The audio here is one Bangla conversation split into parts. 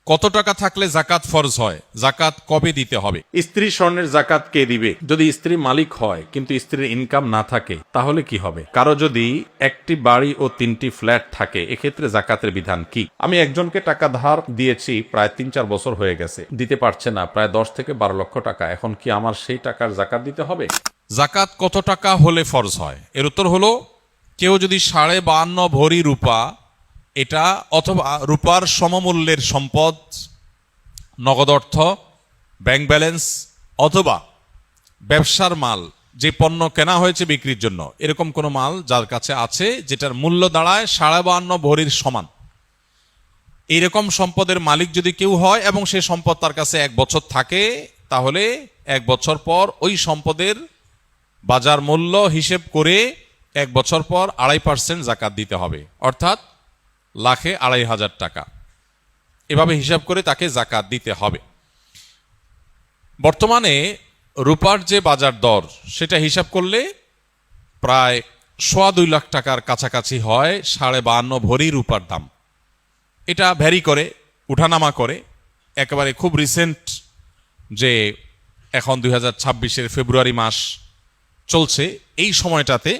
কত টাকা থাকলে জাকাত ফরজ হয়, জাকাত কবে দিতে হবে? স্ত্রী স্বর্ণের জাকাত কে দিবে? যদি স্ত্রী মালিক হয় কিন্তু স্ত্রীর ইনকাম না থাকে তাহলে কি হবে? কারো যদি একটি বাড়ি ও 3টি ফ্ল্যাট থাকে এক্ষেত্রে জাকাতের বিধান কি? আমি একজনকে টাকা ধার দিয়েছি, প্রায় 3-4 বছর হয়ে গেছে, দিতে পারছে না, প্রায় 10 থেকে 12 লক্ষ টাকা। এখন কি আমার সেই টাকার জাকাত দিতে হবে? জাকাত কত টাকা হলে ফরজ হয়? এর উত্তর হলো, কেউ যদি 52.5 ভরি রূপা এটা অথবা রূপার সমমূল্যের সম্পদ, নগদ অর্থ, ব্যাংক ব্যালেন্স অথবা ব্যবসার মাল, যে পণ্য কেনা হয়েছে বিক্রির জন্য, এরকম কোনো মাল যার কাছে আছে যেটার মূল্য দাঁড়ায় 52.5 ভরির সমান, এইরকম সম্পদের মালিক যদি কেউ হয় এবং সে সম্পদ তার কাছে 1 বছর থাকে, তাহলে 1 বছর পর ওই সম্পদের বাজার মূল্য হিসেব করে 1 বছর পর 2.5% জাকাত দিতে হবে, অর্থাৎ লাখে 2,500 টাকা। এভাবে হিসাব করে তাকে জাকাত দিতে হবে। বর্তমানে রূপার যে বাজার দর সেটা হিসাব করলে প্রায় 2.25 লাখ টাকার কাছাকাছি হয় 52.5 ভরি রূপার দাম। এটা ভ্যারি করে, উঠানামা করে। একেবারে খুব রিসেন্ট যে এখন 2026-এর ফেব্রুয়ারি মাস চলছে, এই সময়টাতে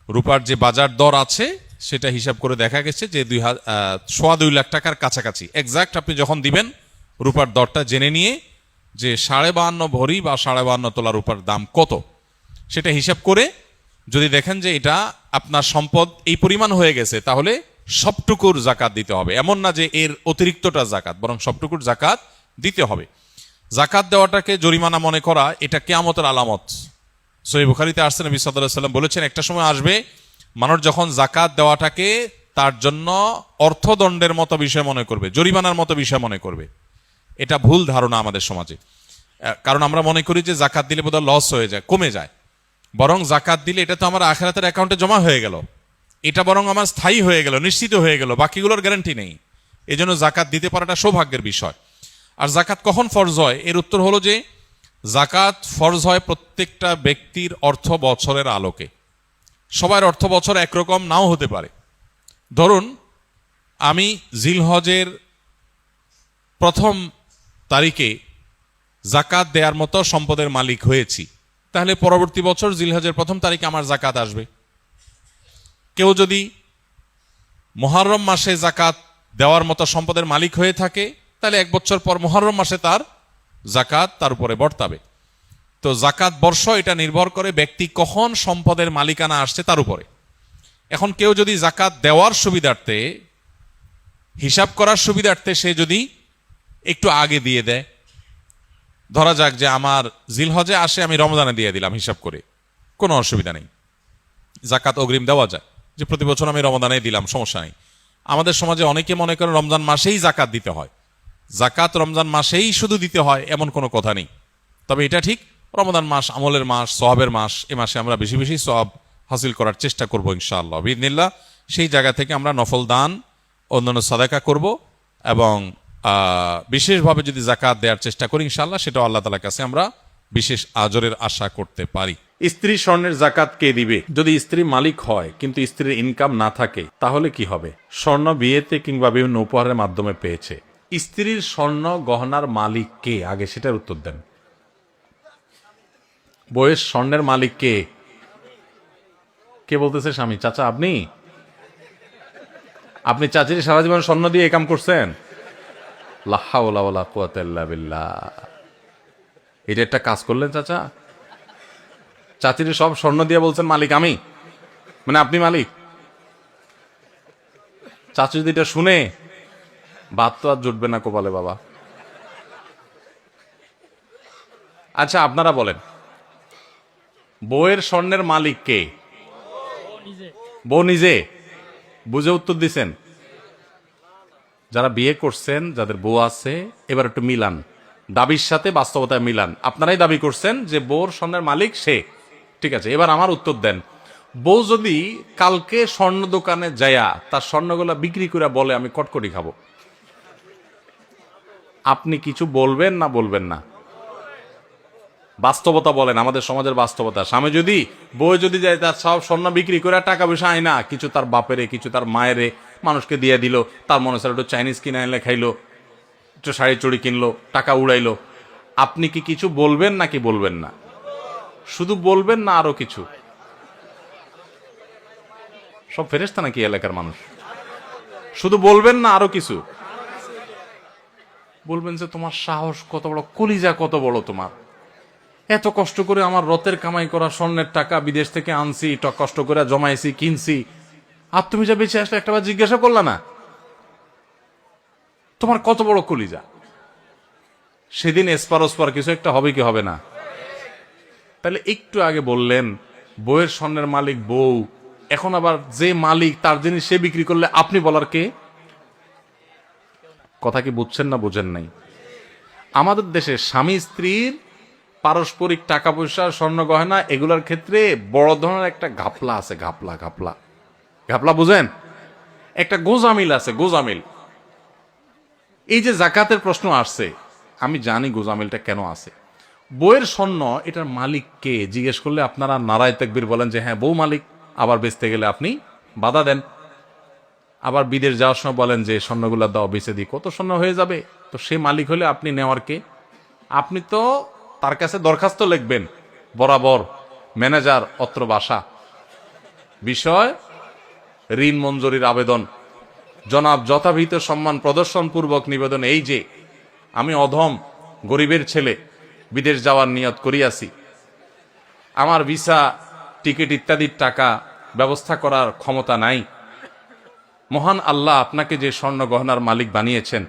রূপার যে বাজার দর আছে সেটা হিসাব করে দেখা গেছে যে 2.25 লাখ টাকার কাছাকাছি। এক্সাক্ট আপনি যখন দিবেন রূপার দরটা জেনে নিয়ে যে 52.5 ভরি বা 52.5 তোলা রূপার দাম কত, সেটা হিসাব করে যদি দেখেন যে এটা আপনার সম্পদ এই পরিমাণ হয়ে গেছে, তাহলে সবটুকুর জাকাত দিতে হবে। এমন না যে এর অতিরিক্তটা জাকাত, বরং সবটুকুর জাকাত দিতে হবে। জাকাত দেওয়াটাকে জরিমানা মনে করা এটা কিয়ামতের আলামত। সহিহ বুখারীতে আসছে, নবী সাল্লাল্লাহু আলাইহি ওয়াসাল্লাম বলেছেন, একটা সময় আসবে মানুষ যখন জাকাত দেওয়াটাকে তার জন্য অর্থদণ্ডের মতো বিষয় মনে করবে, জরিমানার মতো বিষয় মনে করবে। এটা ভুল ধারণা আমাদের সমাজে। কারণ আমরা মনে করি যে জাকাত দিলে বোধহয় লস হয়ে যায়, কমে যায়। বরং জাকাত দিলে এটা তো আমার আখিরাতের অ্যাকাউন্টে জমা হয়ে গেল, এটা বরং আমার স্থায়ী হয়ে গেল, নিশ্চিত হয়ে গেল, বাকিগুলোর গ্যারান্টি নেই। এজন্য জাকাত দিতে পারাটা সৌভাগ্যের বিষয়। আর জাকাত কখন ফরজ হয়? এর উত্তর হলো যে জাকাত ফরজ হয় প্রত্যেকটা ব্যক্তির অর্থ বছরের আলোকে। সবার অর্থ বছর একরকম নাও হতে পারে। ধরুন আমি জিলহজের 1ম তারিখে জাকাত দেওয়ার মতো সম্পদের মালিক হয়েছি, তাহলে পরবর্তী বছর জিলহজের 1ম তারিখে আমার জাকাত আসবে। কেউ যদি মুহররম মাসে জাকাত দেওয়ার মতো সম্পদের মালিক হয়ে থাকে, তাহলে 1 বছর পর মুহররম মাসে তার জাকাত তার উপরে বর্তাবে। তো জাকাত বর্ষ এটা নির্ভর করে ব্যক্তি কখন সম্পদের মালিকানা আসছে তার উপরে। এখন কেউ যদি জাকাত দেওয়ার সুবিধার্থে, হিসাব করার সুবিধার্থে সে যদি একটু আগে দিয়ে দেয়, ধরা যাক যে আমার জিলহজে আসে, আমি রমজানে দিয়ে দিলাম হিসাব করে, কোনো অসুবিধা নেই, জাকাত অগ্রিম দেওয়া যায়, যে প্রতি বছর আমি রমজানে দিলাম, সমস্যা নেই। আমাদের সমাজে অনেকে মনে করে রমজান মাসেই জাকাত দিতে হয়, জাকাত রমজান মাসেই শুধু দিতে হয় এমন কোনো কথা নেই। তবে এটা ঠিক, রমজান মাস আমলের মাস, সওয়াবের মাস, এ মাসে আমরা বেশি বেশি সওয়াব হাসিল করার চেষ্টা করব ইনশাআল্লাহ বিইذনিল্লাহ। সেই জায়গা থেকে আমরা নফল দান, অন্যান্য সাদাকা করব এবং বিশেষভাবে যদি জাকাত দেওয়ার চেষ্টা করি ইনশাআল্লাহ, সেটাও আল্লাহ তাআলার কাছে আমরা বিশেষ আজরের আশা করতে পারি। স্ত্রী স্বর্ণের জাকাত কে দিবে? যদি স্ত্রী মালিক হয় কিন্তু স্ত্রীর ইনকাম না থাকে তাহলে কি হবে? স্বর্ণ বিয়েতে কিংবা বিভিন্ন উপহারের মাধ্যমে পেয়েছে, স্ত্রীর স্বর্ণ গহনার মালিক কে? আগে সেটার উত্তর দেন। বইয়ের স্বর্ণের মালিক কে? কে বলতেছে? স্বামী? চাচা আপনি? আপনি চাচির সারা জীবন স্বর্ণ দিয়ে কাম করছেন? লা হাওলা ওয়ালা কুওয়াতা ইল্লা বিল্লাহ। এটা একটা কাজ করলেন চাচা, চাচির সব স্বর্ণ দিয়ে বলছেন মালিক আমি, মানে আপনি মালিক। চাচু যদি এটা শুনে, ভাত তো আর জুটবে না কপালে বাবা। আচ্ছা আপনারা বলেন, বউয়ের স্বর্ণের মালিক কে? বউ নিজে? বুঝে উত্তর দিছেন? যারা বিয়ে করছেন, যাদের বউ আছে, এবার একটু মিলান, দাবির সাথে বাস্তবতায় মিলান। আপনারাই দাবি করছেন যে বউর স্বর্ণের মালিক সে, ঠিক আছে। এবার আমার উত্তর দেন, বউ যদি কালকে স্বর্ণ দোকানে যায়া তার স্বর্ণগুলা বিক্রি করে বলে আমি কটকটি খাবো, আপনি কিছু বলবেন না? বলবেন না? বাস্তবতা বলেন, আমাদের সমাজের বাস্তবতা। স্বামী যদি, বউ যদি যায় তার সব স্বর্ণ বিক্রি করে টাকা পয়সা আয় না, কিছু তার বাপেরে, কিছু তার মায়েরে, মানুষকে দিয়ে দিল, তার মনে হয় একটু চাইনিজ কিনে আনলে খাইলো, একটু শাড়ি চুড়ি কিনলো, টাকা উড়াইলো, আপনি কি কিছু বলবেন নাকি বলবেন না? শুধু বলবেন না আরো কিছু? সব ফেরেশতা নাকি এলাকার মানুষ? শুধু বলবেন না আরো কিছু বলবেন? যে তোমার সাহস কত বড়, কলিজা কত বড় তোমার, এত কষ্ট করে আমার রতের কামাই করা স্বর্ণের টাকা বিদেশ থেকে আনছি, কষ্ট করে জমাইছি, কিনছি, আর তুমি যা বেঁচে আসলে একটাবার জিজ্ঞাসা করলা না? তোমার কত বড় কলিজা। সেদিন এসপার ওসপার কিছু একটা হবে কি হবে না? তাহলে একটু আগে বললেন বইয়ের স্বর্ণের মালিক বউ, এখন আবার যে মালিক তার জিনিস সে বিক্রি করলে আপনি বলার কে? কথা কি বুঝছেন না বুঝেন নাই? আমাদের দেশে স্বামী স্ত্রীর পারস্পরিক টাকা পয়সা, স্বর্ণ গয়না, এগুলোর ক্ষেত্রে বড় ধরনের একটা ঘাপলা আছে। ঘাপলা ঘাপলা ঘাপলা বুঝেন? একটা গোজামিল আছে, গোজামিল। এই যে জাকাতের প্রশ্ন আসছে, আমি জানি গোজামিলটা কেন আছে। বইয়ের স্বর্ণ, এটার মালিক কে জিজ্ঞেস করলে আপনারা নারায় তাকবীর বলেন যে হ্যাঁ বউ মালিক, আবার বেচতে গেলে আপনি বাধা দেন। আবার বিদেশ যাওয়ার সময় বলেন যে স্বর্ণগুলা দাও, বেচে দিই, কত স্বর্ণ হয়ে যাবে। তো সে মালিক হলে আপনি নেওয়ার কে? আপনি তো তার কাছে দরখাস্ত লিখবেন, বরাবর ম্যানেজার অত্র বাসা, বিষয় ঋণ মঞ্জুরির আবেদন, জনাব যথাবিহিত সম্মান প্রদর্শন পূর্বক নিবেদন, এই যে আমি অধম গরিবের ছেলে, বিদেশ যাওয়ার নিয়ত করিয়াছি, আমার ভিসা টিকিট ইত্যাদির টাকা ব্যবস্থা করার ক্ষমতা নাই। মহান আল্লাহ আপনাকে যে স্বর্ণ গহনার মালিক বানিয়েছেন,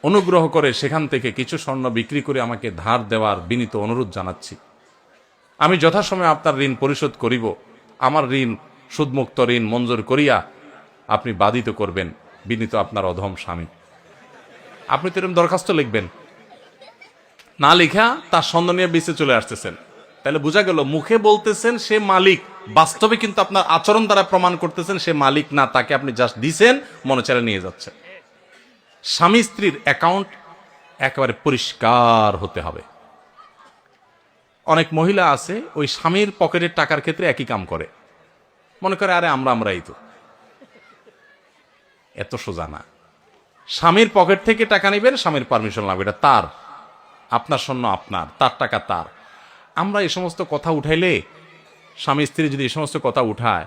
অনুগ্রহ করে সেখান থেকে কিছু স্বর্ণ বিক্রি করে আমাকে ধার দেওয়ার বিনীত অনুরোধ জানাচ্ছি। আমি যথাসময়ে আপনার ঋণ পরিশোধ করিব। আমার ঋণ সুদমুক্ত ঋণ মঞ্জুর করিয়া আপনি বাধিত করবেন, বিনীত আপনার অধম স্বামী। আপনি তো এরকম দরখাস্ত লিখবেন, না লিখা তার স্বর্ণ নিয়ে বেঁচে চলে আসতেছেন। তাহলে বোঝা গেল মুখে বলতেছেন সে মালিক, বাস্তবে কিন্তু আপনার আচরণ দ্বারা প্রমাণ করতেছেন সে মালিক না, তাকে আপনি জাস্ট দিছেন, মনে চাইলে নিয়ে যাচ্ছে। স্বামী স্ত্রীর অ্যাকাউন্ট একেবারে পরিষ্কার হতে হবে। অনেক মহিলা আছে ওই স্বামীর পকেটের টাকার ক্ষেত্রে একই কাম করে, মনে করে আরে আমরাই তো। এত সোজা না। স্বামীর পকেট থেকে টাকা নেবেন, স্বামীর পারমিশন লাগবে, এটা তার, আপনার স্বর্ণ আপনার, তার টাকা তার। আমরা এই সমস্ত কথা উঠাইলে, স্বামী স্ত্রী যদি এই সমস্ত কথা উঠায়,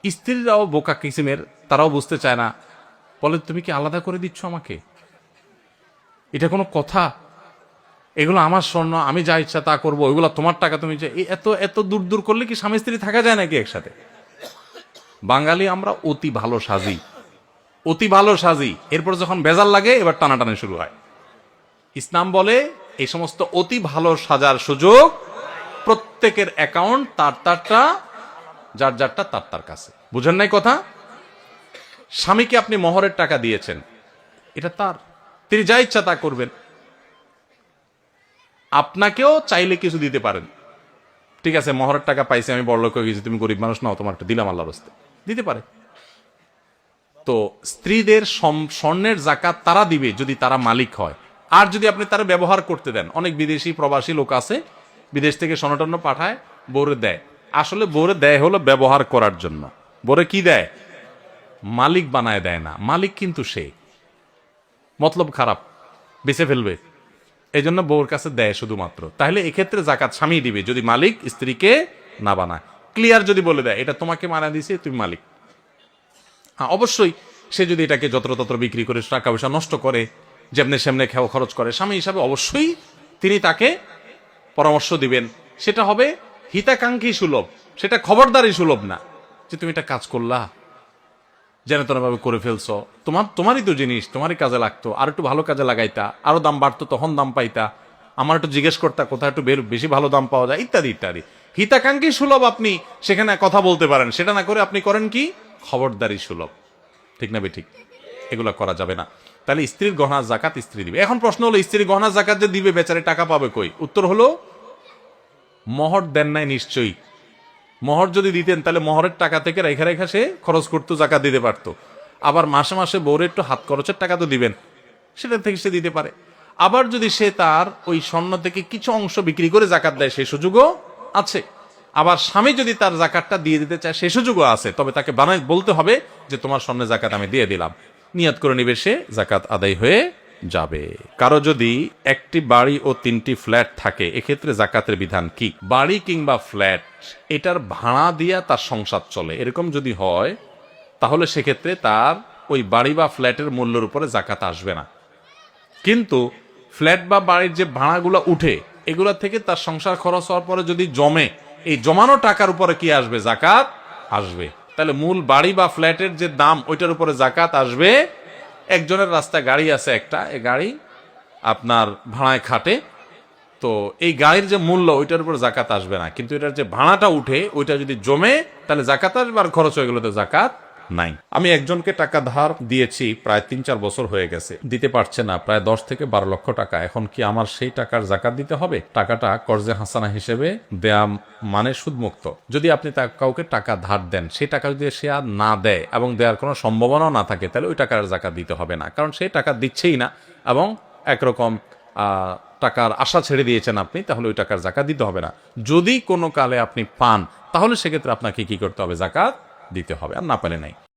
স্ত্রীরাও বোকা কিসিমের, তারাও বুঝতে চায় না, বলে তুমি কি আলাদা করে দিচ্ছ আমাকে? এটা কোনো কথা? এগুলো আমার স্বর্ণ, আমি যা ইচ্ছা তা করবো, ওইগুলো তোমার টাকা, তুমি এত এত দূর দূর করলে কি স্বামী স্ত্রী থাকা যায় নাকি একসাথে? বাঙালি আমরা অতি ভালো সাজি, অতি ভালো সাজি, এরপর যখন বেজাল লাগে এবার টানাটানি শুরু হয়। ইসলাম বলে এই সমস্ত অতি ভালো সাজার সুযোগ প্রত্যেকের অ্যাকাউন্ট তার তারটা, যার যারটা তার তার কাছে। বুঝেন নাই কথা? স্বামীকে আপনি মোহরের টাকা দিয়েছেন, এটা তার, তিনি যা ইচ্ছা তা করবেন। আপনাকেও চাইলে কিছু দিতে পারেন, ঠিক আছে মোহরের টাকা পাইছি, আমি বড়লোক হয়ে গেছি, তুমি গরিব মানুষ নাও, তোমারটা দিলাম আল্লাহর রাস্তে, দিতে পারে। তো স্ত্রীদের স্বর্ণের জাকাত তারা দিবে যদি তারা মালিক হয়, আর যদি আপনি তারা ব্যবহার করতে দেন। অনেক বিদেশি প্রবাসী লোক আছে, বিদেশ থেকে স্বর্ণটন্য পাঠায়, বোরে দেয়। আসলে বোরে দেয় হলো ব্যবহার করার জন্য। বোরে কি দেয়? মালিক বানায় দেয় না। মালিক কিন্তু সে, মতলব খারাপ, বেঁচে ফেলবে, এই জন্য বউর কাছে দেয় শুধুমাত্র। তাহলে এক্ষেত্রে জাকাত স্বামী দিবে যদি মালিক স্ত্রীকে না বানায়। ক্লিয়ার যদি বলে দেয় এটা তোমাকে মানা দিছে, তুমি মালিক। অবশ্যই সে যদি এটাকে যত্রতত্র বিক্রি করে টাকা পয়সা নষ্ট করে, যেমনে সেমনে খরচ করে, স্বামী হিসাবে অবশ্যই তিনি তাকে পরামর্শ দিবেন। সেটা হবে হিতাকাঙ্ক্ষী সুলভ, সেটা খবরদারি সুলভ না যে তুমি এটা কাজ করলা, যেন তেনভাবে করে ফেলছো, তোমারই তো জিনিস, তোমারই কাজে লাগতো, আর একটু ভালো কাজে লাগাইতা, আরো দাম বাড়তো, তখন দাম পাইতা, আমার একটু জিজ্ঞেস করতা কোথায় একটু বেশি ভালো দাম পাওয়া যায়, ইত্যাদি ইত্যাদি। হিতাকাঙ্ক্ষী সুলভ আপনি সেখানে কথা বলতে পারেন, সেটা না করে আপনি করেন কি খবরদারি সুলভ। ঠিক না ঠিক? এগুলো করা যাবে না। তাহলে স্ত্রীর গহনা জাকাত স্ত্রী দিবে। এখন প্রশ্ন হলো স্ত্রীর গহনা জাকাত যে দিবে, বেচারে টাকা পাবে কই? উত্তর হলো মোহর দেন নাই নিশ্চয়ই। মোহর যদি দিতেন তাহলে মোহরের টাকা থেকে রেখা রেখা সে খরচ করতো, জাকাত দিতে পারতো। আবার মাসে মাসে বউরে একটু হাত খরচের টাকা তো দিবেন, সেটা থেকে সে দিতে পারে। আবার যদি সে তার ওই স্বর্ণ থেকে কিছু অংশ বিক্রি করে জাকাত দেয়, সেই সুযোগও আছে। আবার স্বামী যদি তার জাকাতটা দিয়ে দিতে চায়, সেই সুযোগও আছে। তবে তাকে বলতে হবে যে তোমার স্বর্ণের জাকাত আমি দিয়ে দিলাম, নিয়ত করে নিবে, সে জাকাত আদায় হয়ে যাবে। কারো যদি একটি বাড়ি ও 3টি ফ্ল্যাট থাকে, এক্ষেত্রে জাকাতের বিধান কি? বাড়ি কিংবা ফ্ল্যাট এটার ভাড়া দিয়া তার সংসার চলে, এরকম যদি হয় তাহলে সেক্ষেত্রে তার ওই বাড়ি বা ফ্ল্যাটের মূল্যের উপরে জাকাত আসবে না। কিন্তু ফ্ল্যাট বা বাড়ির যে ভাড়াগুলো উঠে, এগুলা থেকে তার সংসার খরচ হওয়ার পরে যদি জমে, এই জমানো টাকার উপরে কি আসবে? জাকাত আসবে। তাহলে মূল বাড়ি বা ফ্ল্যাটের যে দাম, ওইটার উপরে জাকাত আসবে। একজনের রাস্তায় গাড়ি আছে একটা, এই গাড়ি আপনার ভাড়ায় খাটে, তো এই গাড়ির যে মূল্য ওইটার উপর জাকাত আসবে না, কিন্তু এটার যে ভাড়াটা উঠে ওইটা যদি জমে তাহলে জাকাত আসবে, আর খরচ হয়ে গেলে তো জাকাত নাই। আমি একজনকে টাকা ধার দিয়েছি, প্রায় 3-4 বছর হয়ে গেছে, দিতে পারছে না, প্রায় 10 থেকে 12 লক্ষ টাকা। এখন কি আমার সেই টাকার জাকাত দিতে হবে? টাকাটা কর্জে হাসানা হিসেবে দেয়া মানে সুদমুক্ত। যদি আপনি কাউকে টাকা ধার দেন, সেই টাকা যদি সে আর না দেয় এবং দেওয়ার কোনো সম্ভাবনাও না থাকে, তাহলে ওই টাকার জাকাত দিতে হবে না, কারণ সেই টাকা দিচ্ছেই না এবং একরকম টাকার আশা ছেড়ে দিয়েছেন আপনি, তাহলে ওই টাকার জাকাত দিতে হবে না। যদি কোনো কালে আপনি পান, তাহলে সেক্ষেত্রে আপনাকে কি করতে হবে? জাকাত দিতে হবে, আর না পেলে নাই।